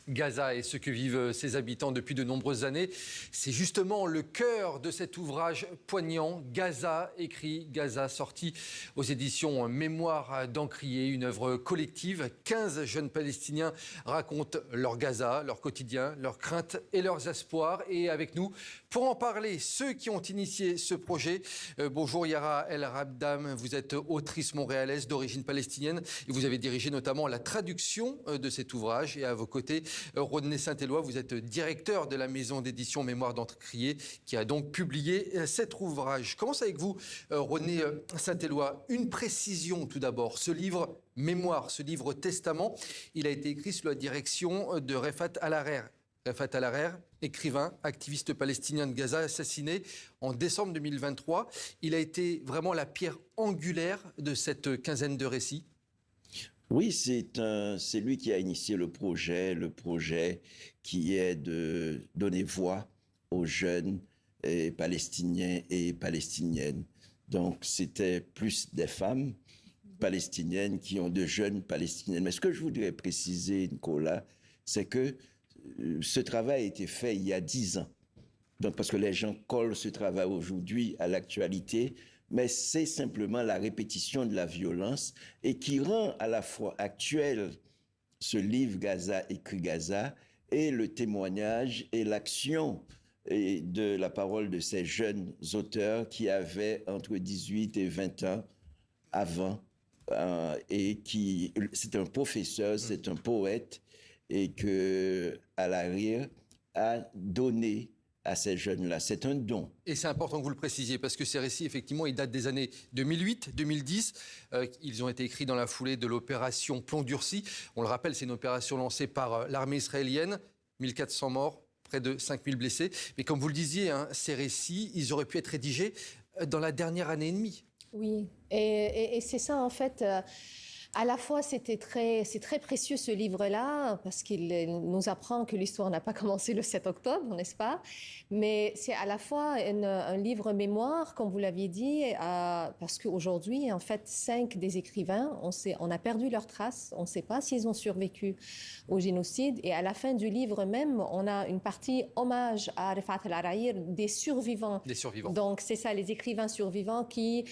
Gaza et ce que vivent ses habitants depuis de nombreuses années. C'est justement le cœur de cet ouvrage poignant, Gaza écrit, Gaza sorti aux éditions Mémoire d'Encrier, une œuvre collective. 15 jeunes Palestiniens racontent leur Gaza, leur quotidien, leurs craintes et leurs espoirs. Et avec nous, pour en parler, ceux qui ont initié ce projet. Bonjour Yara El Rabdam, vous êtes autrice montréalaise d'origine palestinienne et vous avez dirigé notamment la traduction de cet ouvrage. Et à vos côtés, Rodney Saint-Éloi, vous êtes directeur de la maison d'édition Mémoire d'Encrier qui a donc publié cet ouvrage. Je commence avec vous, Rodney Saint-Éloi. Une précision tout d'abord. Ce livre Mémoire, ce livre testament, il a été écrit sous la direction de Refat al-Harrer. Refat al-Harrer, écrivain, activiste palestinien de Gaza, assassiné en décembre 2023. Il a été vraiment la pierre angulaire de cette quinzaine de récits. Oui, c'est lui qui a initié le projet qui est de donner voix aux jeunes palestiniens et palestiniennes. Donc, c'était plus des femmes palestiniennes qui ont de jeunes palestiniennes. Mais ce que je voudrais préciser, Nicolas, c'est que ce travail a été fait il y a 10 ans. Donc, parce que les gens collent ce travail aujourd'hui à l'actualité, mais c'est simplement la répétition de la violence et qui rend à la fois actuel ce livre Gaza écrit Gaza et le témoignage et l'action de la parole de ces jeunes auteurs qui avaient entre 18 et 20 ans avant et qui c'est un professeur, c'est un poète et que Al-Harrer a donné à ces jeunes-là. C'est un don. Et c'est important que vous le précisiez, parce que ces récits, effectivement, ils datent des années 2008, 2010. Ils ont été écrits dans la foulée de l'opération Plomb durci. On le rappelle, c'est une opération lancée par l'armée israélienne. 1400 morts, près de 5000 blessés. Mais comme vous le disiez, hein, ces récits, ils auraient pu être rédigés dans la dernière année et demie. Oui, et c'est ça, en fait... À la fois, c'est très précieux ce livre-là, parce qu'il nous apprend que l'histoire n'a pas commencé le 7 octobre, n'est-ce pas? Mais c'est à la fois un livre mémoire, comme vous l'aviez dit, parce qu'aujourd'hui, en fait, 5 des écrivains, on a perdu leurs traces, on ne sait pas s'ils ont survécu au génocide. Et à la fin du livre même, on a une partie hommage à Refat al-Harrer, des survivants. Des survivants. Donc, c'est ça, les écrivains survivants qui...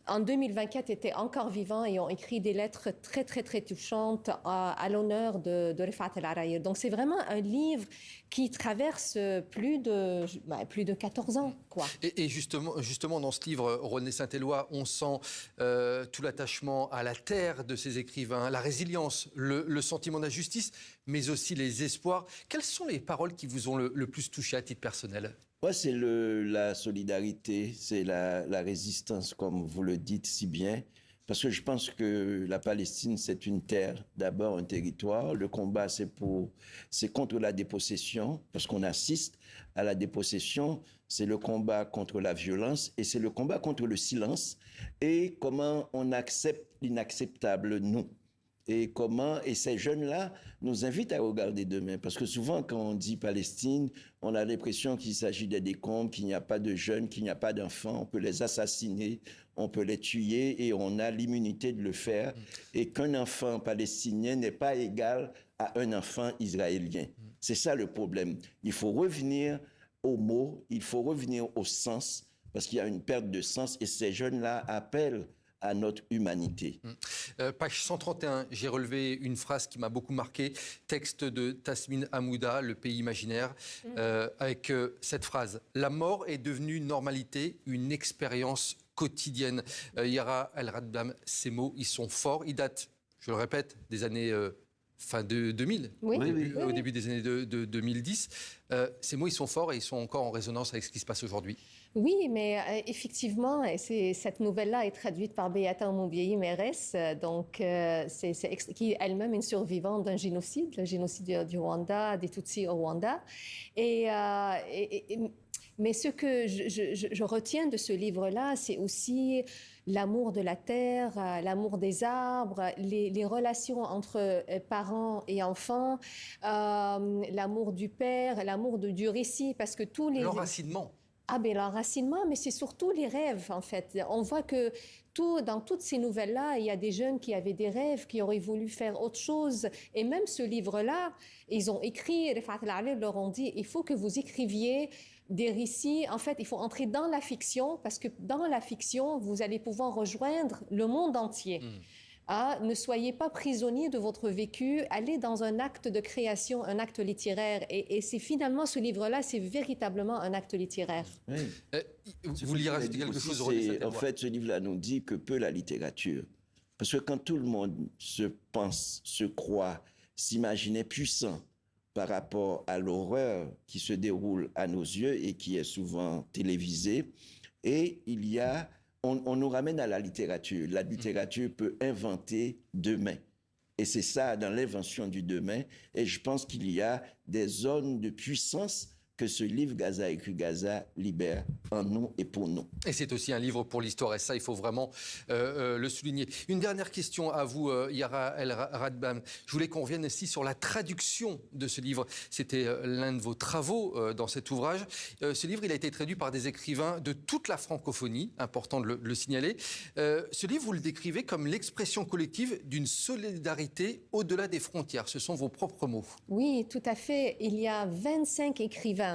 En 2024, étaient encore vivants et ont écrit des lettres très, très, très touchantes à l'honneur de Refat al-Harrer. Donc, c'est vraiment un livre qui traverse plus de 14 ans, quoi. Et justement, dans ce livre, Rodney Saint-Éloi, on sent tout l'attachement à la terre de ces écrivains, la résilience, le sentiment d'injustice, mais aussi les espoirs. Quelles sont les paroles qui vous ont le plus touché à titre personnel ? Ouais, c'est la solidarité, c'est la résistance, comme vous le dites si bien, parce que je pense que la Palestine, c'est une terre, d'abord un territoire. Le combat, c'est contre la dépossession, parce qu'on assiste à la dépossession. C'est le combat contre la violence et c'est le combat contre le silence et comment on accepte l'inacceptable, nous. Et ces jeunes-là nous invitent à regarder demain. Parce que souvent, quand on dit Palestine, on a l'impression qu'il s'agit des décombres, qu'il n'y a pas de jeunes, qu'il n'y a pas d'enfants. On peut les assassiner, on peut les tuer et on a l'immunité de le faire. Et qu'un enfant palestinien n'est pas égal à un enfant israélien. C'est ça le problème. Il faut revenir aux mots, il faut revenir au sens, parce qu'il y a une perte de sens et ces jeunes-là appellent à notre humanité. Page 131, j'ai relevé une phrase qui m'a beaucoup marqué, texte de Tasmin Hamouda, Le pays imaginaire, avec cette phrase « La mort est devenue une normalité, une expérience quotidienne ». Yara El Rabdam, ces mots, ils sont forts, ils datent, je le répète, des années fin de 2000, oui. Au début des années de 2010. Ces mots, ils sont forts et ils sont encore en résonance avec ce qui se passe aujourd'hui. Oui, mais effectivement, cette nouvelle-là est traduite par Beata Omobiei Mérès, qui est elle-même une survivante d'un génocide, le génocide du Rwanda, des Tutsis au Rwanda. Mais ce que je retiens de ce livre-là, c'est aussi l'amour de la terre, l'amour des arbres, les relations entre parents et enfants, l'amour du père, l'amour du récit, parce que tous les... L'enracinement. Ah ben l'enracinement, mais c'est surtout les rêves en fait. On voit que dans toutes ces nouvelles-là, il y a des jeunes qui avaient des rêves, qui auraient voulu faire autre chose. Et même ce livre-là, ils ont écrit, Rifat al-Alil leur ont dit, il faut que vous écriviez des récits. En fait, il faut entrer dans la fiction parce que dans la fiction, vous allez pouvoir rejoindre le monde entier. Ah, ne soyez pas prisonnier de votre vécu, allez dans un acte de création, un acte littéraire. Et c'est finalement, ce livre-là, c'est véritablement un acte littéraire. Oui. Vous vouliez rajouter quelque chose, René? En fait, ce livre-là nous dit que peut la littérature. Parce que quand tout le monde se pense, se croit, s'imaginait puissant par rapport à l'horreur qui se déroule à nos yeux et qui est souvent télévisée, et on nous ramène à la littérature. La littérature peut inventer demain. Et c'est ça, dans l'invention du demain. Et je pense qu'il y a des zones de puissance que ce livre Gaza écrit Gaza libère en nous et pour nous. Et c'est aussi un livre pour l'histoire, et ça, il faut vraiment le souligner. Une dernière question à vous, Yara El Radban. Je voulais qu'on revienne ici sur la traduction de ce livre. C'était l'un de vos travaux dans cet ouvrage. Ce livre, il a été traduit par des écrivains de toute la francophonie, important de le signaler. Ce livre, vous le décrivez comme l'expression collective d'une solidarité au-delà des frontières. Ce sont vos propres mots. Oui, tout à fait. Il y a 25 écrivains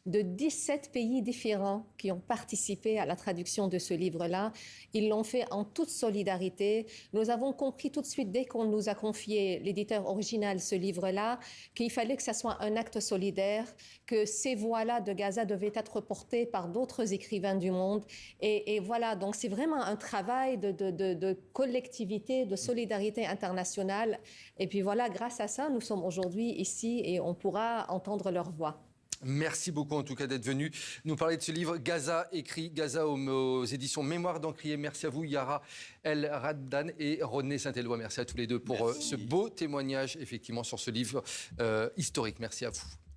de 17 pays différents qui ont participé à la traduction de ce livre-là. Ils l'ont fait en toute solidarité. Nous avons compris tout de suite, dès qu'on nous a confié, l'éditeur original, ce livre-là, qu'il fallait que ça soit un acte solidaire, que ces voix-là de Gaza devaient être portées par d'autres écrivains du monde. Et voilà, donc c'est vraiment un travail de collectivité, de solidarité internationale. Et puis voilà, grâce à ça, nous sommes aujourd'hui ici et on pourra entendre leur voix. Merci beaucoup en tout cas d'être venu nous parler de ce livre Gaza écrit, Gaza aux éditions Mémoire d'Encrier. Merci à vous Yara El Raddan et René Saint-Éloi. Merci à tous les deux pour ce beau témoignage effectivement sur ce livre historique. Merci à vous.